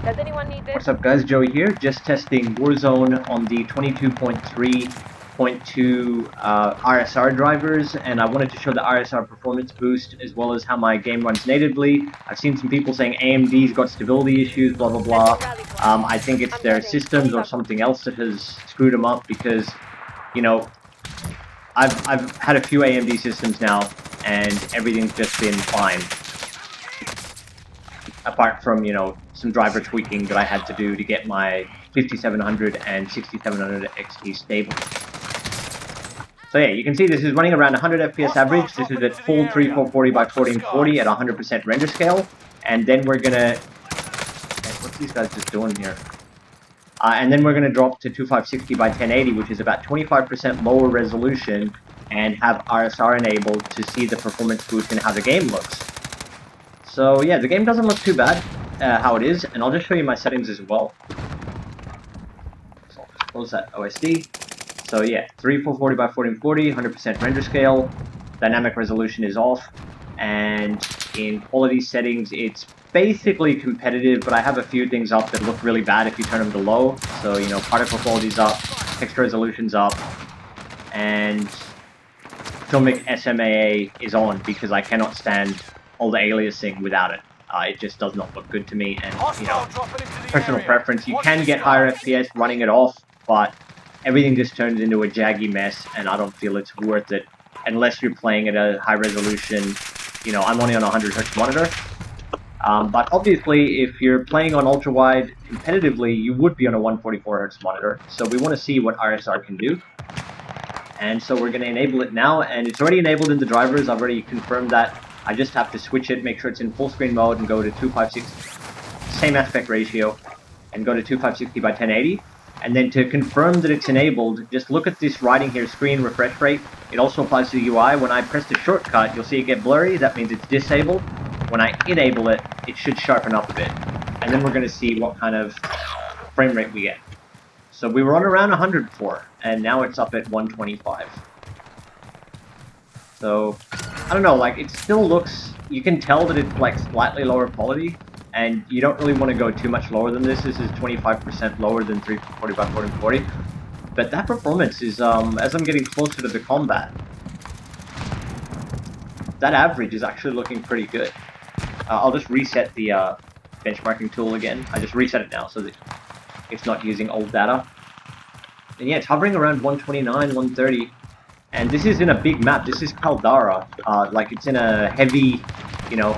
Does anyone need this? What's up guys, Joey here, just testing Warzone on the 22.3.2 RSR drivers, and I wanted to show the RSR performance boost as well as how my game runs natively. I've seen some people saying AMD's got stability issues, blah blah blah. I think it's their systems or something else that has screwed them up because, you know, I've had a few AMD systems now and everything's just been fine. Apart from, you know, some driver tweaking that I had to do to get my 5700 and 6700 XT stable. So yeah, you can see this is running around 100 FPS average. This is at full 3440 by 1440 at 100% render scale. And then we're gonna... What's these guys just doing here? And then we're gonna drop to 2560 by 1080, which is about 25% lower resolution, and have RSR enabled to see the performance boost and how the game looks. So yeah, the game doesn't look too bad how it is, and I'll just show you my settings as well. So I'll just close that OSD. So yeah, 3440 by 1440, 100% render scale, dynamic resolution is off, and in quality settings it's basically competitive, but I have a few things up that look really bad if you turn them to low. So, you know, particle quality's up, texture resolution's up, and filmic SMAA is on because I cannot stand all the aliasing without it. It just does not look good to me, and, you know, personal preference. You can get higher FPS running it off, but everything just turns into a jaggy mess, and I don't feel it's worth it unless you're playing at a high resolution. You know, I'm only on a 100Hz monitor, but obviously if you're playing on ultra wide competitively, you would be on a 144Hz monitor. So we want to see what RSR can do, and so we're going to enable it now, and it's already enabled in the drivers. I've already confirmed that. I just have to switch it, make sure it's in full screen mode, and go to 256, same aspect ratio, and go to 2560 by 1080. And then to confirm that it's enabled, just look at this writing here, screen refresh rate. It also applies to the UI. When I press the shortcut, you'll see it get blurry. That means it's disabled. When I enable it, it should sharpen up a bit. And then we're going to see what kind of frame rate we get. So we were on around 100 before, and now it's up at 125. So, I don't know, like, it still looks, you can tell that it's like slightly lower quality, and you don't really want to go too much lower than this. This is 25% lower than 340 by 1440. But that performance is, as I'm getting closer to the combat, that average is actually looking pretty good. I'll just reset the benchmarking tool again. I just reset it now so that it's not using old data. And yeah, it's hovering around 129, 130. And this is in a big map. This is Caldera. Like, it's in a heavy, you know,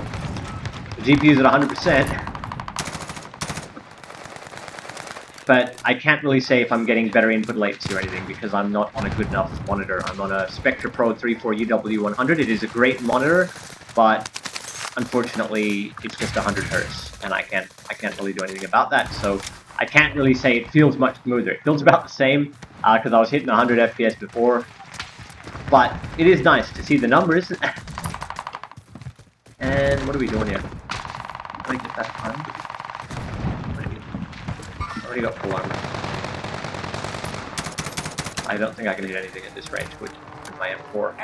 the GPU's at 100%. But I can't really say if I'm getting better input latency or anything because I'm not on a good enough monitor. I'm on a SpecterPro 3440 UW100. It is a great monitor, but unfortunately it's just 100 Hz, and I can't really do anything about that. So I can't really say it feels much smoother. It feels about the same because I was hitting 100 FPS before. But it is nice to see the numbers. And what are we doing here? Can I get that time? I already got full armor. I don't think I can hit anything at this range with my M4.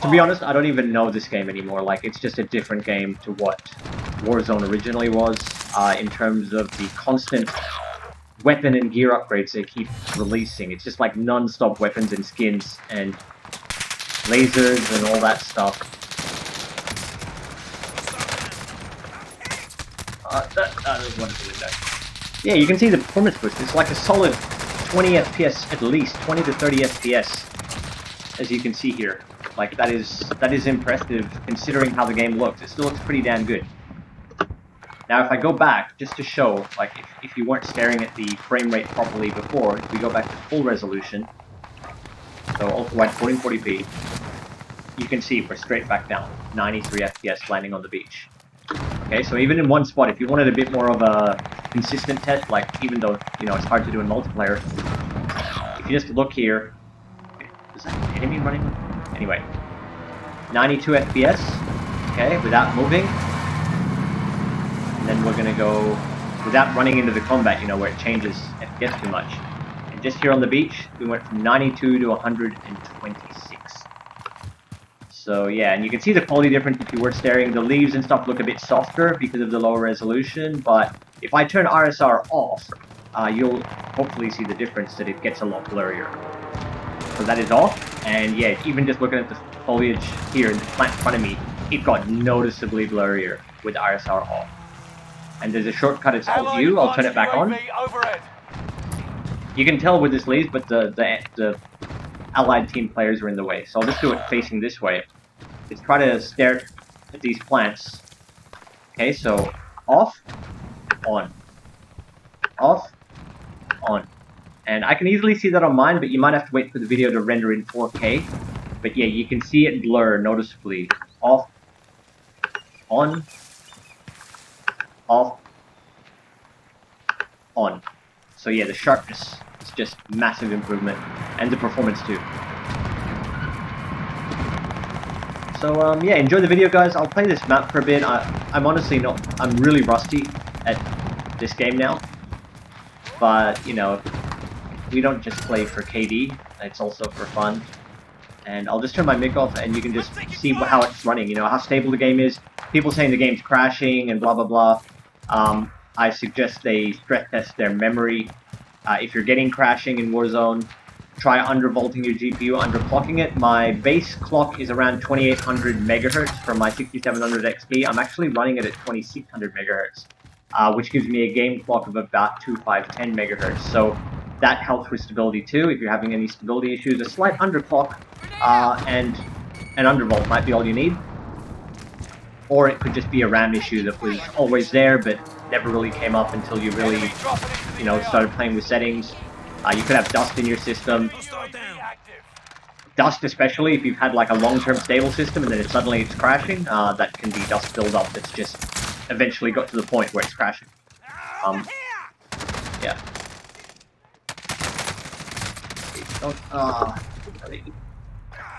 To be honest, I don't even know this game anymore. Like, it's just a different game to what Warzone originally was, in terms of the constant weapon and gear upgrades they keep releasing. It's just like non-stop weapons and skins and lasers and all that stuff. That is one of the windows. Yeah, you can see the performance boost. It's like a solid 20 FPS at least, 20 to 30 FPS, as you can see here. Like, that is impressive considering how the game looks. It still looks pretty damn good. Now, if I go back, just to show, like, if you weren't staring at the frame rate properly before, if we go back to full resolution, so ultra-wide 1440p, you can see we're straight back down, 93 FPS landing on the beach. Okay, so even in one spot, if you wanted a bit more of a consistent test, like, even though, you know, it's hard to do in multiplayer, if you just look here, is that an enemy running? Anyway, 92 FPS, okay, without moving. And then we're gonna go without running into the combat, you know, where it changes FPS too much. And just here on the beach, we went from 92 to 126. So yeah, and you can see the quality difference if you were staring. The leaves and stuff look a bit softer because of the lower resolution, but If I turn RSR off, you'll hopefully see the difference that it gets a lot blurrier. So that is off, and yeah, even just looking at the foliage here in the plant in front of me, it got noticeably blurrier with RSR off. And there's a shortcut, it's Alt-U, I'll turn it back on. You can tell with this leaves, but the allied team players are in the way, so I'll just do it facing this way. Let's try to stare at these plants. Okay, so off, on, off, on. And I can easily see that on mine, but you might have to wait for the video to render in 4K. But yeah, you can see it blur noticeably. Off, on, off, on. So yeah, the sharpness is just massive improvement, and the performance too. So yeah, enjoy the video, guys. I'll play this map for a bit. I'm honestly I'm really rusty at this game now. But, you know, we don't just play for KD, it's also for fun. And I'll just turn my mic off and you can just see how it's running, you know, how stable the game is. People saying the game's crashing and blah blah blah. I suggest they stress test their memory. If you're getting crashing in Warzone, try undervolting your GPU, underclocking it. My base clock is around 2800 megahertz for my 6700 XP. I'm actually running it at 2600 megahertz, which gives me a game clock of about 2510 megahertz. So that helps with stability too. If you're having any stability issues, a slight underclock and an undervolt might be all you need. Or it could just be a RAM issue that was always there but never really came up until you really, you know, started playing with settings. You could have dust in your system. Dust, especially if you've had like a long-term stable system and then suddenly it's crashing, that can be dust buildup that's just eventually got to the point where it's crashing. Yeah.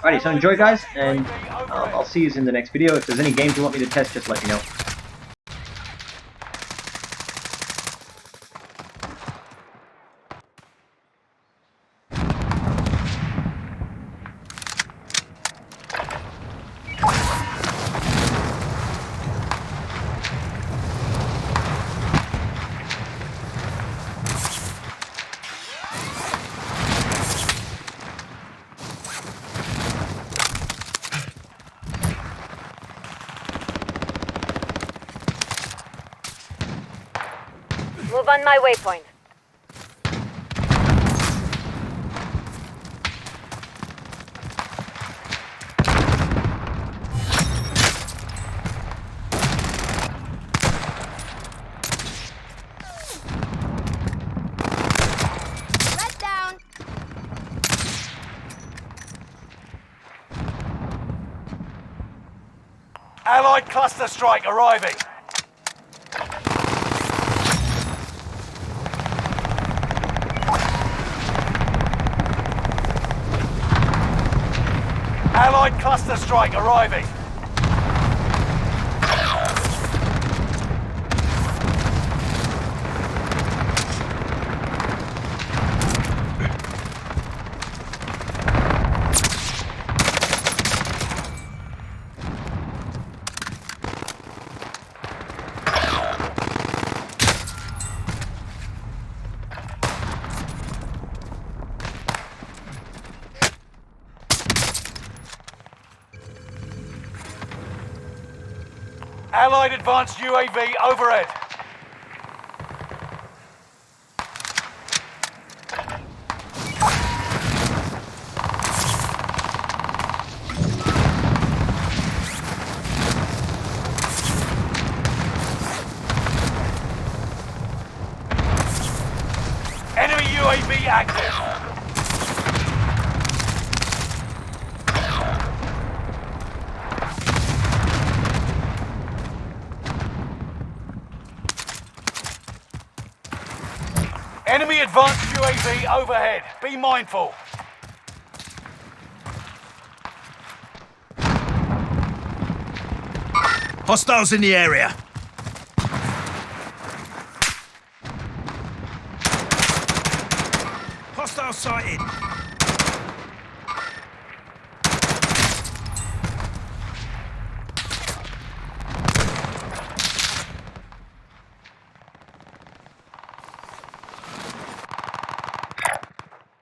Alrighty, so enjoy, guys, and I'll see you in the next video. If there's any games you want me to test, just let me know. Move on my waypoint. Red down. Allied cluster strike arriving. Allied cluster strike arriving. Allied advanced UAV overhead. Enemy UAV active. Enemy advanced UAV overhead. Be mindful. Hostiles in the area. Hostile sighted.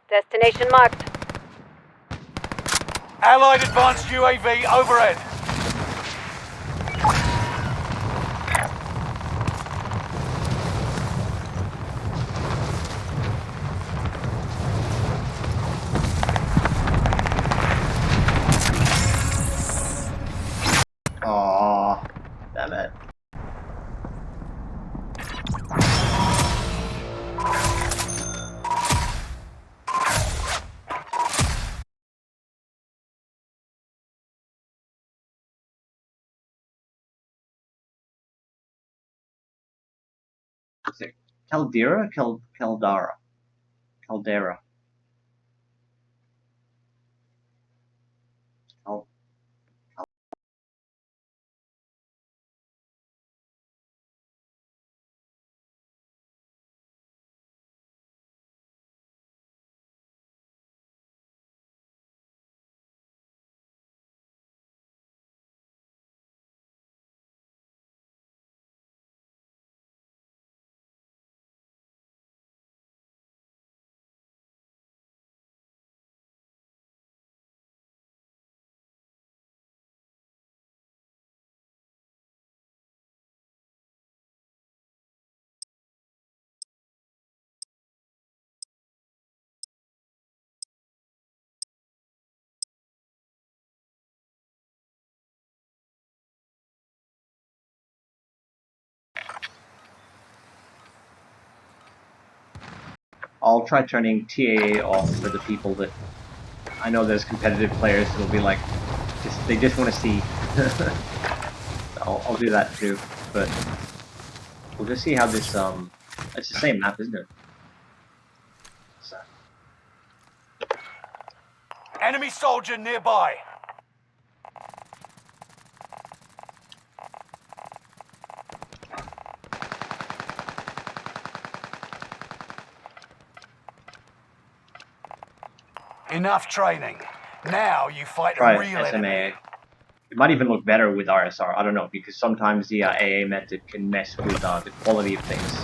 Destination marked. Allied advanced UAV overhead. Aww, damn it. Is it Caldera? Caldera. Caldera. I'll try turning TAA off for the people that I know there's competitive players that'll be like, they just want to see. I'll do that too, but we'll just see how this it's the same map, isn't it? So. Enemy soldier nearby. Enough training. Now you fight Try a real SMA. enemy. It might even look better with RSR. I don't know, because sometimes the AA method can mess with the quality of things.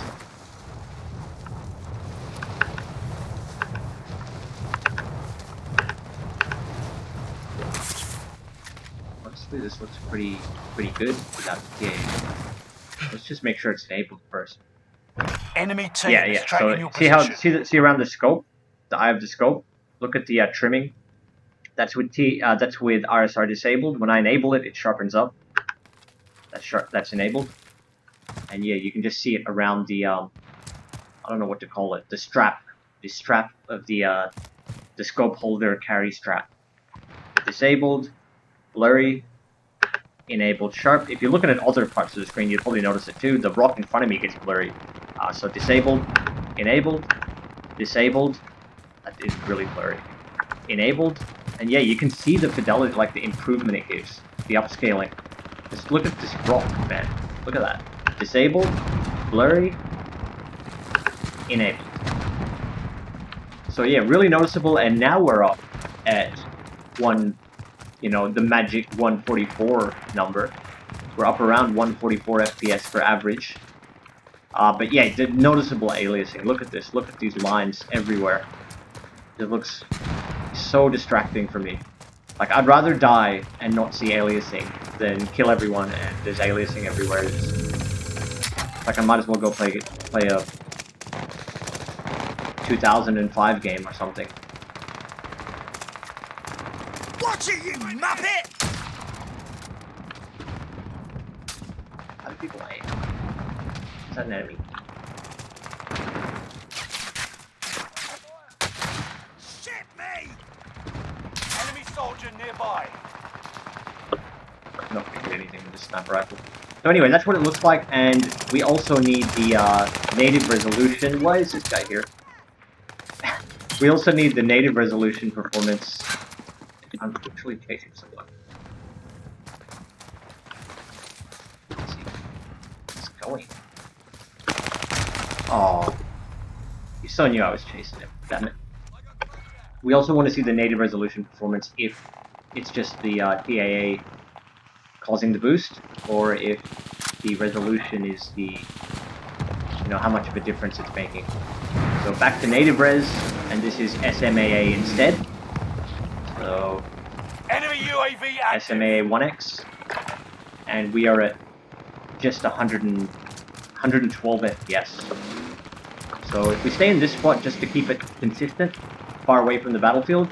Honestly, this looks pretty good without the TA. Let's just make sure it's enabled first. Enemy team is Yeah. tracking So your see how position. see around the scope, the eye of the scope. Look at the trimming. That's with that's with RSR disabled. When I enable it, it sharpens up. That's enabled. And yeah, you can just see it around the I don't know what to call it. The strap of the scope holder carry strap. Disabled, blurry, enabled, sharp. If you're looking at other parts of the screen, you'll probably notice it too. The rock in front of me gets blurry. So disabled, enabled, disabled. That is really blurry. Enabled, and yeah, you can see the fidelity, like the improvement it gives, the upscaling. Just look at this rock, man. Look at that. Disabled, blurry, enabled. So yeah, really noticeable, and now we're up at the magic 144 number. We're up around 144 FPS for average. But yeah, the noticeable aliasing. Look at this. Look at these lines everywhere. It looks so distracting for me. Like, I'd rather die and not see aliasing than kill everyone and there's aliasing everywhere. It's like I might as well go play a 2005 game or something. Watch it, you muppet! How do people aim? Is that an enemy? Shit me! Enemy soldier nearby. I'm not going to do anything with this sniper rifle. So anyway, that's what it looks like, and we also need the native resolution. Why is this guy here? We also need the native resolution performance. I'm actually chasing someone. Let's see. It's going. Oh. You so knew I was chasing him. Damn it. We also want to see the native resolution performance if it's just the TAA causing the boost, or if the resolution is the, how much of a difference it's making. So back to native res, and this is SMAA instead. So Enemy UAV active. SMAA 1x, and we are at just 112 FPS. So if we stay in this spot just to keep it consistent, far away from the battlefield,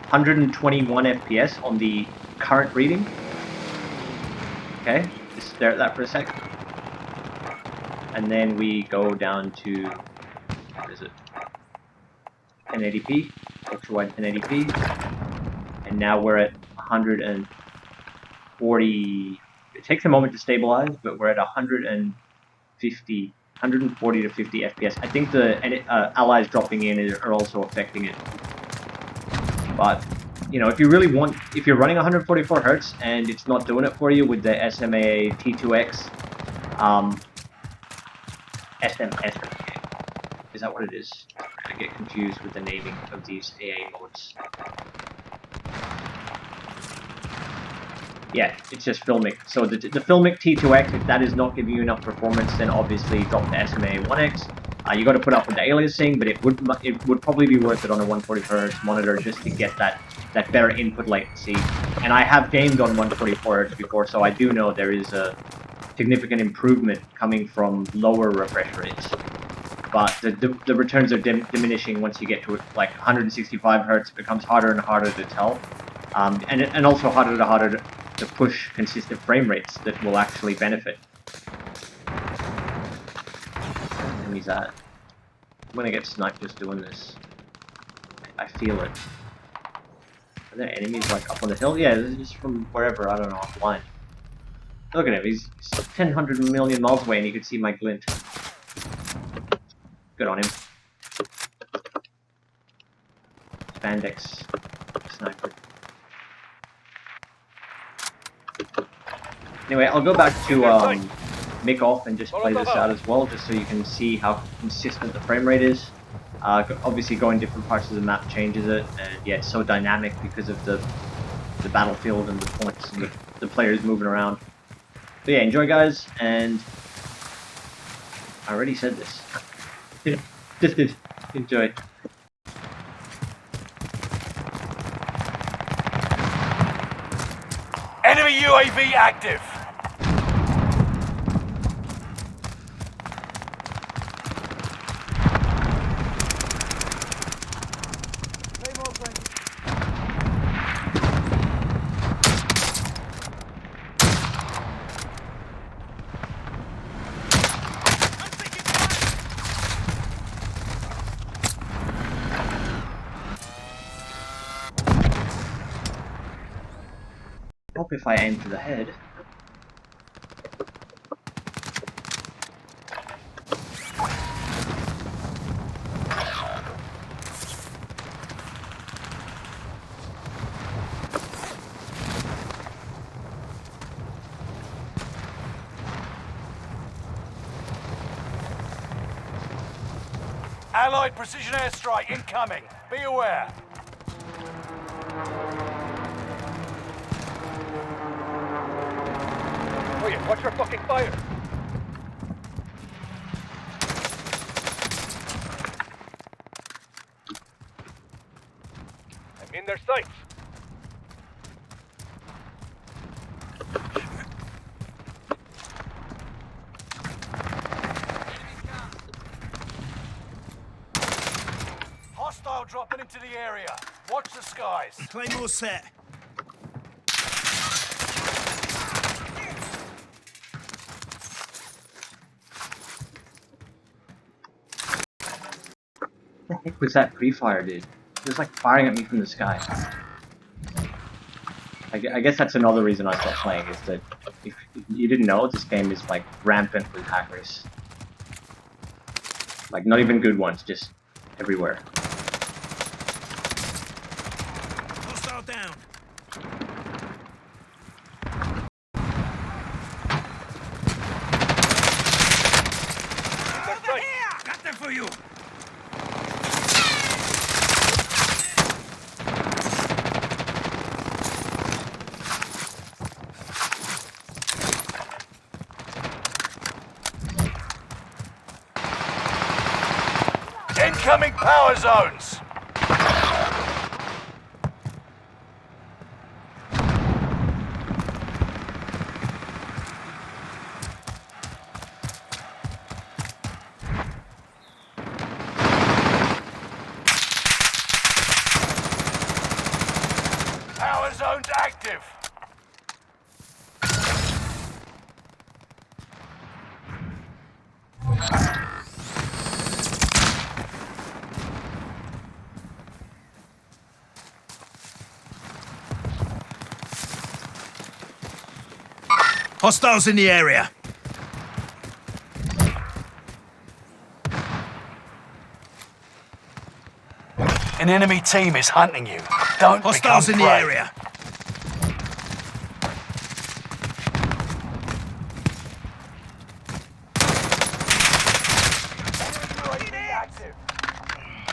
121 FPS on the current reading. Okay, just stare at that for a sec. And then we go down to, what is it, 1080p, ultra wide 1080p, and now we're at 140. It takes a moment to stabilize, but we're at 140 to 50 FPS. I think the allies dropping in are also affecting it. But you know, if you really want, if you're running 144 Hz and it's not doing it for you with the SMAA T2X, SMS, is that what it is? I get confused with the naming of these AA modes. Yeah, it's just Filmic. So the Filmic T2X, if that is not giving you enough performance, then obviously drop the SMA 1X. You got to put up with the aliasing, but it would probably be worth it on a 144 Hz monitor just to get that better input latency. And I have gamed on 144 Hz before, so I do know there is a significant improvement coming from lower refresh rates. But the returns are diminishing once you get to like 165 Hz. It becomes harder and harder to tell, and also harder to push consistent frame rates that will actually benefit. Enemies at. I'm gonna get sniped just doing this. I feel it. Are there enemies like up on the hill? Yeah, this is just from wherever, I don't know, offline. Look at him, he's 100 million miles away and you can see my glint. Good on him. Spandex sniper. Anyway, I'll go back to Mick off and just play this out as well, just so you can see how consistent the frame rate is. Obviously going different parts of the map changes it, and yeah, it's so dynamic because of the battlefield and the points and the players moving around. But yeah, enjoy guys, and I already said this. Just enjoy. Enemy UAV active. Hope if I aim for the head. Allied precision airstrike incoming. Be aware. Oh yeah, watch your fucking fire. I'm in their sights. Hostile dropping into the area. Watch the skies. Claymore set. What the heck was that pre-fire, dude? It was like firing at me from the sky. I guess that's another reason I stopped playing, is that if you didn't know, this game is like rampant with hackers. Like not even good ones, just everywhere. Hostile down. Over here! Got them for you! Incoming power zones. Power zones active. Hostiles in the area. An enemy team is hunting you. Don't Hostiles in become the prey. area. UAV active.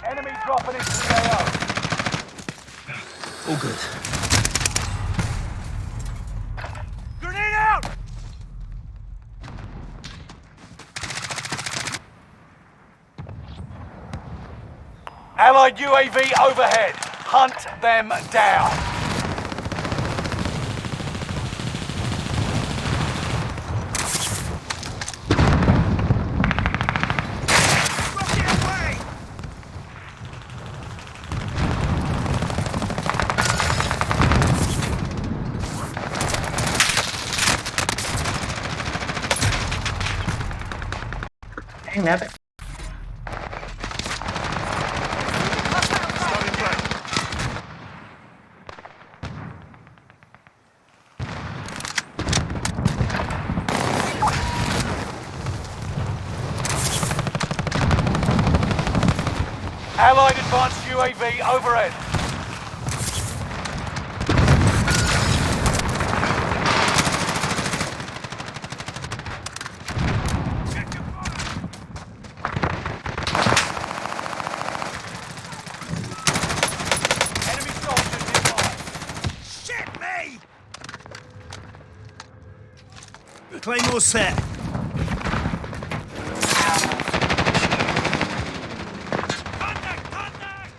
Enemy dropping into the AO. All good. Grenade out! Allied UAV overhead. Hunt them down. Rocket away! Dang that. Starting play. Allied advanced UAV overhead. Enemy soldiers nearby. Shit me! Claymore set. Contact! Contact!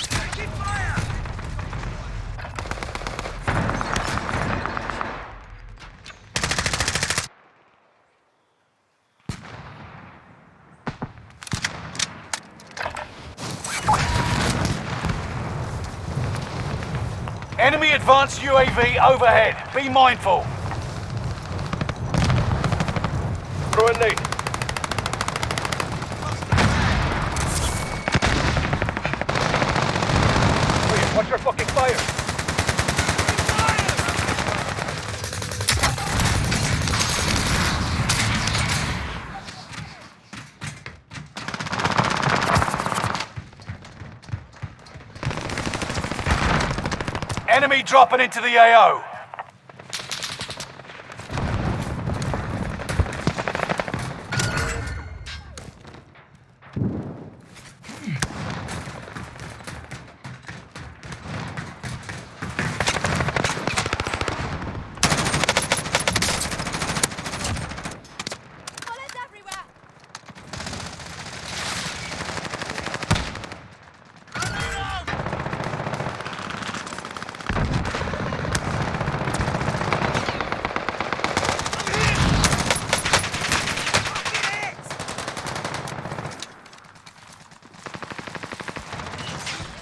Taking fire! Enemy advanced UAV overhead. Be mindful. Throw a nade. Watch your fucking fire. Enemy dropping into the AO. Bullets everywhere!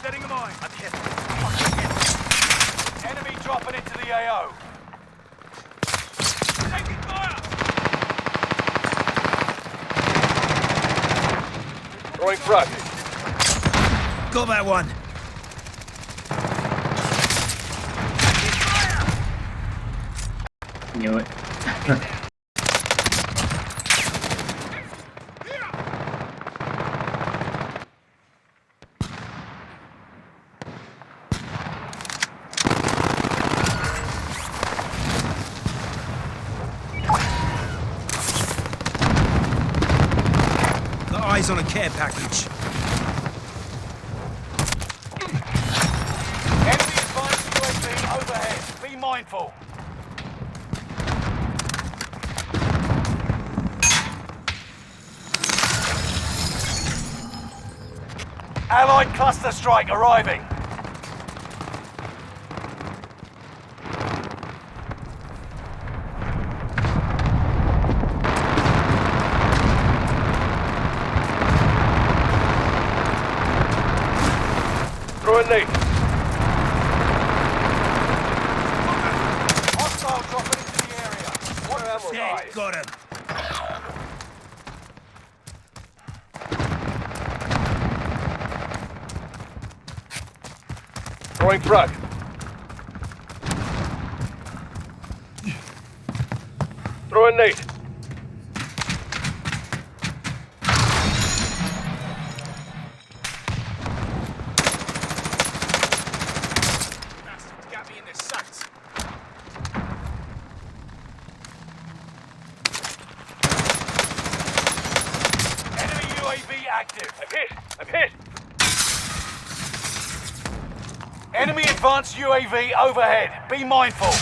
Setting a mine. I'm hit. Enemy dropping into the AO. Taking fire! Throwing front. Got that one. Knew it. Eyes on a care package. Enemy advanced UAV overhead. Be mindful. Allied cluster strike arriving. Throw a nade. Hostile dropping into the area. Watch the Dead. skies. Got him. Throwing frag. Throw a nade. Bastard got me in the sights. Enemy UAV active. I'm hit. Enemy advanced UAV overhead. Be mindful.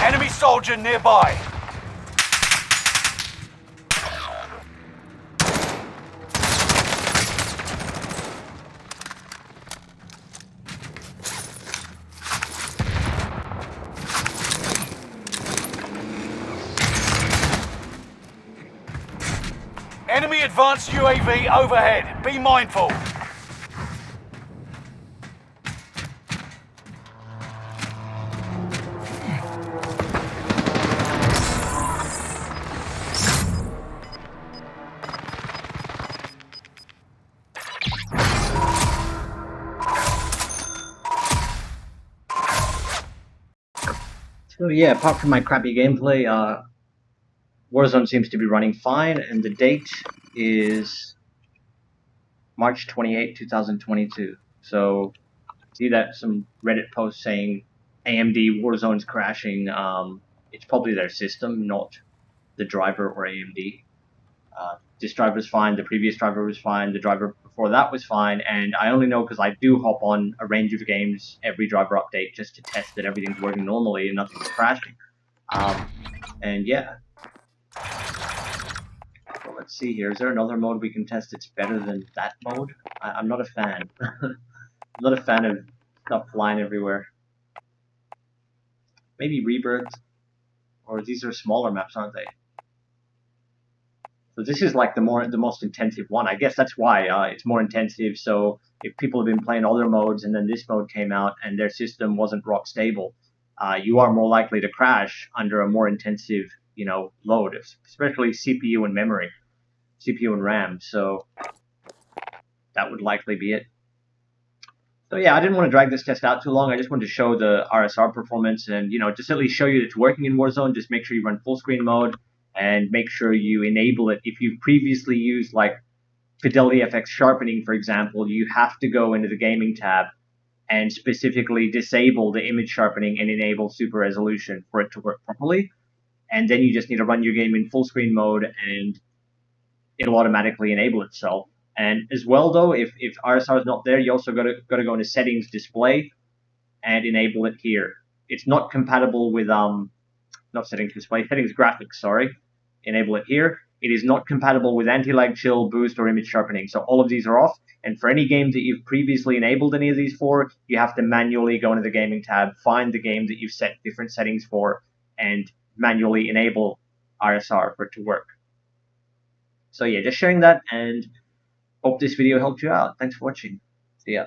Enemy soldier nearby. Enemy advanced UAV overhead. Be mindful. So yeah, apart from my crappy gameplay, Warzone seems to be running fine, and the date is March 28, 2022. So see that some Reddit post saying AMD Warzone's crashing. It's probably their system, not the driver or AMD. This driver's fine, the previous driver was fine, the driver before that was fine, and I only know because I do hop on a range of games every driver update just to test that everything's working normally and nothing's crashing. And yeah. So let's see here. Is there another mode we can test that's better than that mode? I'm not a fan. I'm not a fan of stuff flying everywhere. Maybe Rebirth, or these are smaller maps, aren't they? So this is like the most intensive one. I guess that's why it's more intensive. So if people have been playing other modes and then this mode came out and their system wasn't rock stable, you are more likely to crash under a more intensive, load, especially CPU and memory, CPU and RAM. So that would likely be it. So yeah, I didn't want to drag this test out too long. I just wanted to show the RSR performance and, just at least show you that it's working in Warzone. Just make sure you run full screen mode and make sure you enable it. If you've previously used like Fidelity FX sharpening, for example, you have to go into the gaming tab and specifically disable the image sharpening and enable super resolution for it to work properly. And then you just need to run your game in full screen mode and it'll automatically enable itself. And as well, though, if RSR is not there, you also got to go into Settings, Display, and enable it here. It's not compatible with not Settings, Display, Settings, Graphics. Sorry, enable it here. It is not compatible with anti-lag, chill, boost, or image sharpening. So all of these are off. And for any game that you've previously enabled any of these for, you have to manually go into the gaming tab, find the game that you've set different settings for, and manually enable RSR for it to work. So yeah, just sharing that, and hope this video helped you out. Thanks for watching. See ya.